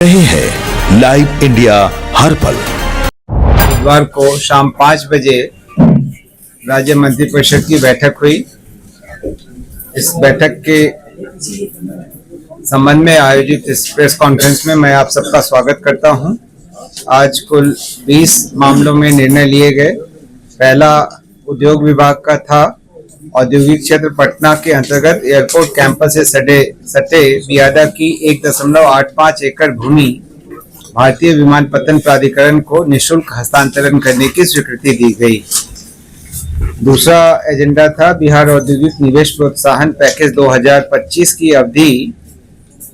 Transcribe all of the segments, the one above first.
रहे हैं live India हर पल। बुधवार को शाम 5 बजे राज्य मंत्रिपरिषद की बैठक हुई। इस बैठक के संबंध में आयोजित इस प्रेस कॉन्फ्रेंस में मैं आप सबका स्वागत करता हूं। आज कुल 20 मामलों में निर्णय लिए गए। पहला उद्योग विभाग का था। औद्योगिक क्षेत्र पटना के अंतर्गत एयरपोर्ट कैंपस से सटे बियादा की 1.85 एकड़ भूमि भारतीय विमानपत्तन प्राधिकरण को निःशुल्क हस्तांतरण करने की स्वीकृति दी गई। दूसरा एजेंडा था बिहार औद्योगिक निवेश प्रोत्साहन पैकेज 2025 की अवधि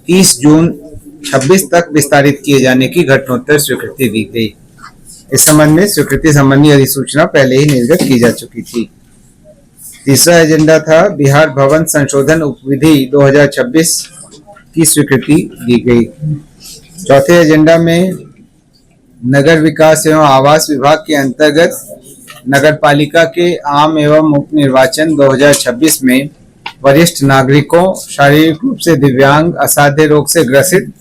30 जून 26 तक विस्तारित किए जाने की घटनोत्तर स्वीकृति दी गई। इस संबंध में स्वीकृति संबंधी अधिसूचना पहले ही निर्गत की जा चुकी थी। तीसरा एजेंडा था बिहार भवन संशोधन उपविधि 2026 की स्वीकृति दी गई। चौथे एजेंडा में नगर विकास एवं आवास विभाग के अंतर्गत नगर पालिका के आम एवं उप निर्वाचन 2026 में वरिष्ठ नागरिकों, शारीरिक रूप से दिव्यांग, असाध्य रोग से ग्रसित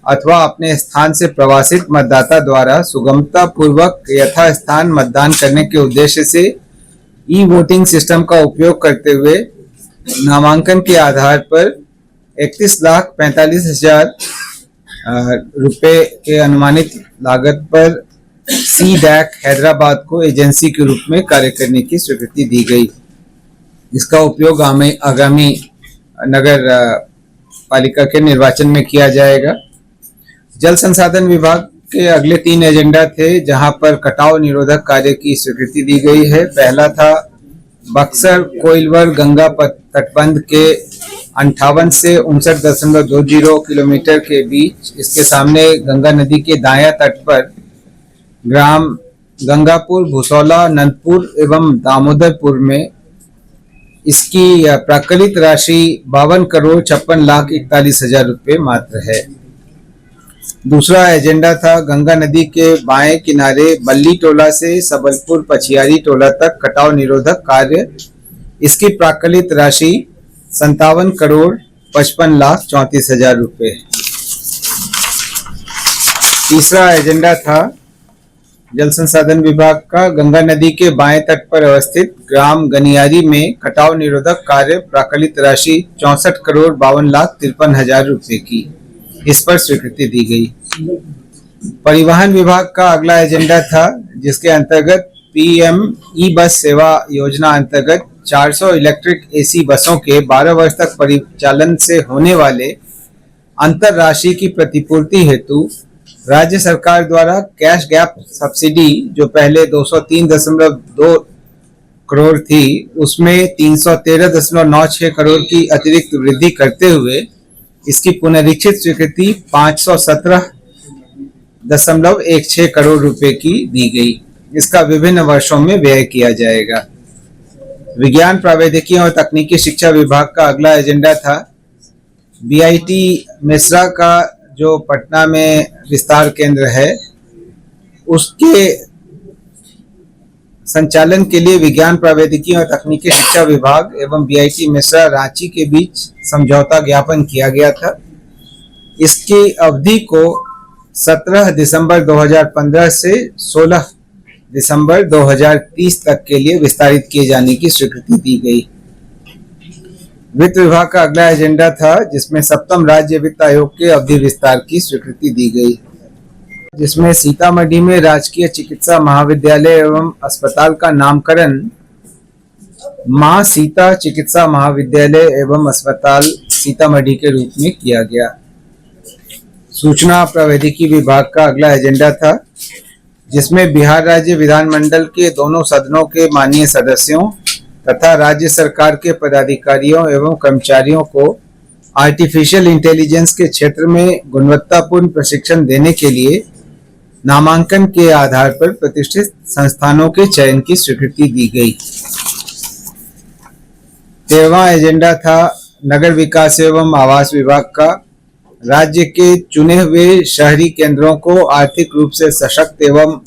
अथवा अपने स्थान से प्रवासित मतदाता द्वारा सुगमता पूर्वक यथास्थान मतदान करने के उद्देश्य से ई वोटिंग सिस्टम का उपयोग करते हुए नामांकन के आधार पर 31,45,000 रुपए के अनुमानित लागत पर सी-डैक हैदराबाद को एजेंसी के रूप में कार्य करने की स्वीकृति दी गई। इसका उपयोग आगामी नगर पालिका के निर्वाचन में किया जाएगा। जल संसाधन विभाग के अगले 3 एजेंडा थे जहां पर कटाव निरोधक कार्य की स्वीकृति दी गई है। पहला था बक्सर कोइलवर गंगा तटबंध के 58 से 59.20 किलोमीटर के बीच इसके सामने गंगा नदी के दायां तट पर ग्राम गंगापुर, भूसौला, नंदपुर एवं दामोदरपुर में इसकी प्राक्कलित राशि 52,56,41,000 रुपये मात्र है। दूसरा एजेंडा था गंगा नदी के बाएं किनारे बल्ली टोला से सबलपुर पछियारी टोला तक कटाव निरोधक कार्य। इसकी प्राक्कलित राशि 57,55,34,000 रुपये। तीसरा एजेंडा था जल संसाधन विभाग का गंगा नदी के बाएं तट पर अवस्थित ग्राम गनियारी में कटाव निरोधक कार्य, प्राक्कलित राशि 64,52,53,000 रुपये की। इस पर स्वीकृति दी गई। परिवहन विभाग का अगला एजेंडा था जिसके अंतर्गत पीएम ई बस सेवा योजना अंतर्गत 400 इलेक्ट्रिक एसी बसों के 12 वर्ष तक परिचालन से होने वाले अंतर राशि की प्रतिपूर्ति हेतु राज्य सरकार द्वारा कैश गैप सब्सिडी जो पहले 203.2 करोड़ थी उसमें 313.96 करोड़ की अतिरिक्त वृद्धि करते हुए इसकी पुनरीक्षित स्वीकृति 517.16 करोड़ रुपए की दी गई। इसका विभिन्न वर्षों में व्यय किया जाएगा। विज्ञान प्रौद्योगिकी और तकनीकी शिक्षा विभाग का अगला एजेंडा था बीआईटी मिश्रा का जो पटना में विस्तार केंद्र है उसके संचालन के लिए विज्ञान प्रौद्योगिकी और तकनीकी शिक्षा विभाग एवं बीआईटी मिश्रा रांची के बीच समझौता ज्ञापन किया गया था। इसकी अवधि को 17 दिसंबर 2015 से 16 दिसंबर 2030 तक के लिए विस्तारित किए जाने की स्वीकृति दी गई। वित्त विभाग का अगला एजेंडा था जिसमें 7वें राज्य वित्त आयोग के अवधि विस्तार की स्वीकृति दी गई, जिसमें सीतामढ़ी में राजकीय चिकित्सा महाविद्यालय एवं अस्पताल का नामकरण मां सीता चिकित्सा महाविद्यालय एवं अस्पताल सीतामढ़ी के रूप में किया गया। सूचना प्रौद्योगिकी विभाग का अगला एजेंडा था जिसमें बिहार राज्य विधानमंडल के दोनों सदनों के माननीय सदस्यों तथा राज्य सरकार के पदाधिकारियों एवं कर्मचारियों को आर्टिफिशियल इंटेलिजेंस के क्षेत्र में गुणवत्तापूर्ण प्रशिक्षण देने के लिए नामांकन के आधार पर प्रतिष्ठित संस्थानों के चयन की स्वीकृति दी गई। 13वां एजेंडा था नगर विकास एवं आवास विभाग का राज्य के चुने हुए शहरी केंद्रों को आर्थिक रूप से सशक्त एवं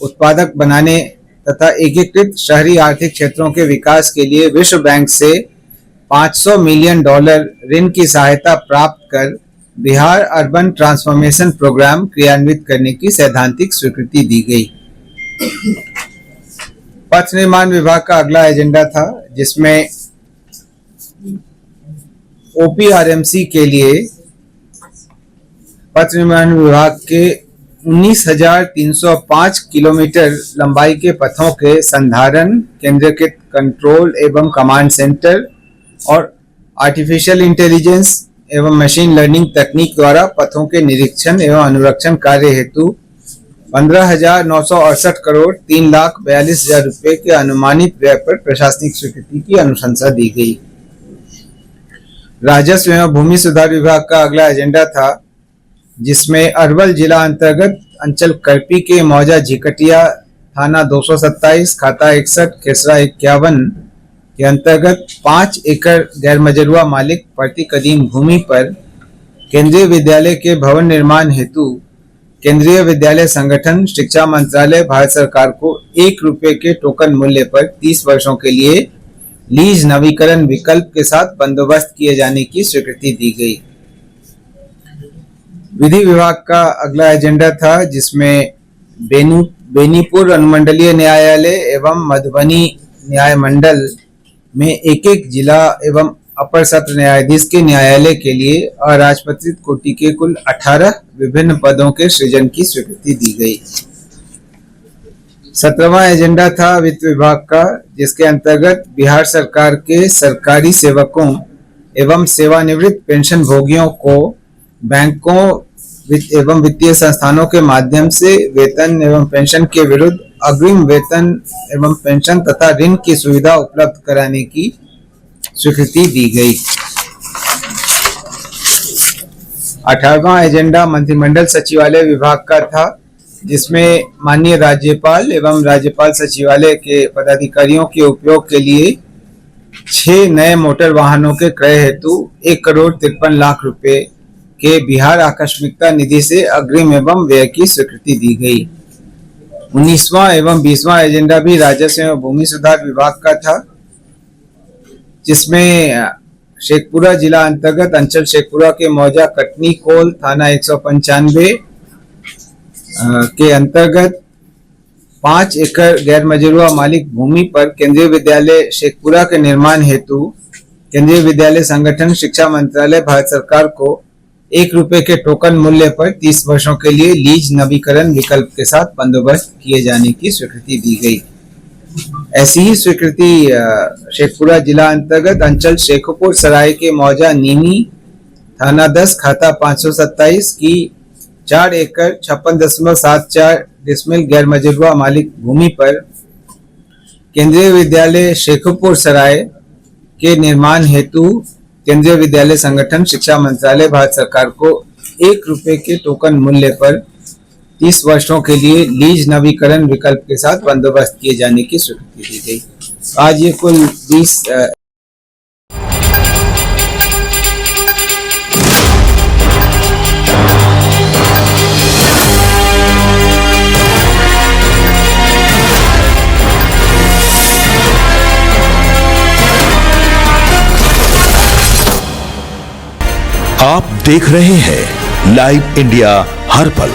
उत्पादक बनाने तथा एकीकृत शहरी आर्थिक क्षेत्रों के विकास के लिए विश्व बैंक से $500 मिलियन ऋण की सहायता प्राप्त कर बिहार अर्बन ट्रांसफॉर्मेशन प्रोग्राम क्रियान्वित करने की सैद्धांतिक स्वीकृति दी गई। पथ निर्माण विभाग का अगला एजेंडा था, जिसमें ओपीआरएमसी के लिए पथ निर्माण विभाग के 19,305 किलोमीटर लंबाई के पथों के संधारण, केंद्रीकृत कंट्रोल एवं कमांड सेंटर और आर्टिफिशियल इंटेलिजेंस एवं मशीन लर्निंग तकनीक द्वारा पथों के निरीक्षण एवं अनुरक्षण कार्य हेतु 15,968 करोड़ 3,42,000 रुपए के अनुमानित व्यय पर प्रशासनिक स्वीकृति की अनुशंसा दी गई। राजस्व एवं भूमि सुधार विभाग का अगला एजेंडा था, जिसमें अरवल जिला अंतर्गत अंचल करपी के मौजा झिकटिया थाना 227 खाता 61 खेसरा 51 के अंतर्गत 5 एकड़ गैर मजरूआ मालिक प्रति कदीम भूमि पर केंद्रीय विद्यालय के भवन निर्माण हेतु केंद्रीय विद्यालय संगठन शिक्षा मंत्रालय भारत सरकार को 1 रुपए के टोकन मूल्य पर 30 वर्षों के लिए लीज नवीकरण विकल्प के साथ बंदोबस्त किए जाने की स्वीकृति दी गई। विधि विभाग का अगला एजेंडा था, जिसमें बेनीपुर अनुमंडलीय न्यायालय एवं मधुबनी न्याय मंडल में एक जिला एवं अपर सत्र न्यायाधीश के न्यायालय के लिए अराजपत्रित कोटि के कुल 18 विभिन्न पदों के सृजन की स्वीकृति दी गई। 17वां एजेंडा था वित्त विभाग का, जिसके अंतर्गत बिहार सरकार के सरकारी सेवकों एवं सेवानिवृत्त पेंशन भोगियों को बैंकों एवं वित्तीय संस्थानों के माध्यम से वेतन एवं पेंशन के विरुद्ध अग्रिम वेतन एवं पेंशन तथा ऋण की सुविधा उपलब्ध कराने की स्वीकृति दी गई। 18वां एजेंडा मंत्रिमंडल सचिवालय विभाग का था, जिसमें माननीय राज्यपाल एवं राज्यपाल सचिवालय के पदाधिकारियों के उपयोग के लिए 6 नए मोटर वाहनों के क्रय हेतु 1,53,00,000 रुपए के बिहार आकस्मिकता निधि से अग्रिम एवं व्यय की स्वीकृति दी गई। 19वां एवं 20वां एजेंडा भी राजस्व एवं भूमि सुधार विभाग का था, जिसमें शेखपुरा जिला अंतर्गत अंचल शेखपुरा के मौजा कटनी कोल थाना 195 के अंतर्गत 5 एकड़ गैर मजरूआ मालिक भूमि पर केंद्रीय विद्यालय शेखपुरा के निर्माण हेतु केंद्रीय विद्यालय संगठन शिक्षा मंत्रालय भारत सरकार को 1 रुपए के टोकन मूल्य पर 30 वर्षों के लिए लीज नवीकरण विकल्प के साथ बंदोबस्त किए जाने की स्वीकृति दी गई। ऐसी ही स्वीकृति शेखपुरा जिला अंतर्गत अंचल शेखपुर सराय के मौजा नीमी थाना 10 खाता 527 की 4 एकड़ 56.74 डिसमिल गैर मजरूआ मालिक भूमि पर केंद्रीय विद्यालय शेखपुर सराय के निर्माण हेतु केंद्रीय विद्यालय संगठन शिक्षा मंत्रालय भारत सरकार को 1 रुपए के टोकन मूल्य पर 30 वर्षों के लिए लीज नवीकरण विकल्प के साथ बंदोबस्त किए जाने की स्वीकृति दी गई। आज ये कुल 20 आप देख रहे हैं लाइव इंडिया हर पल।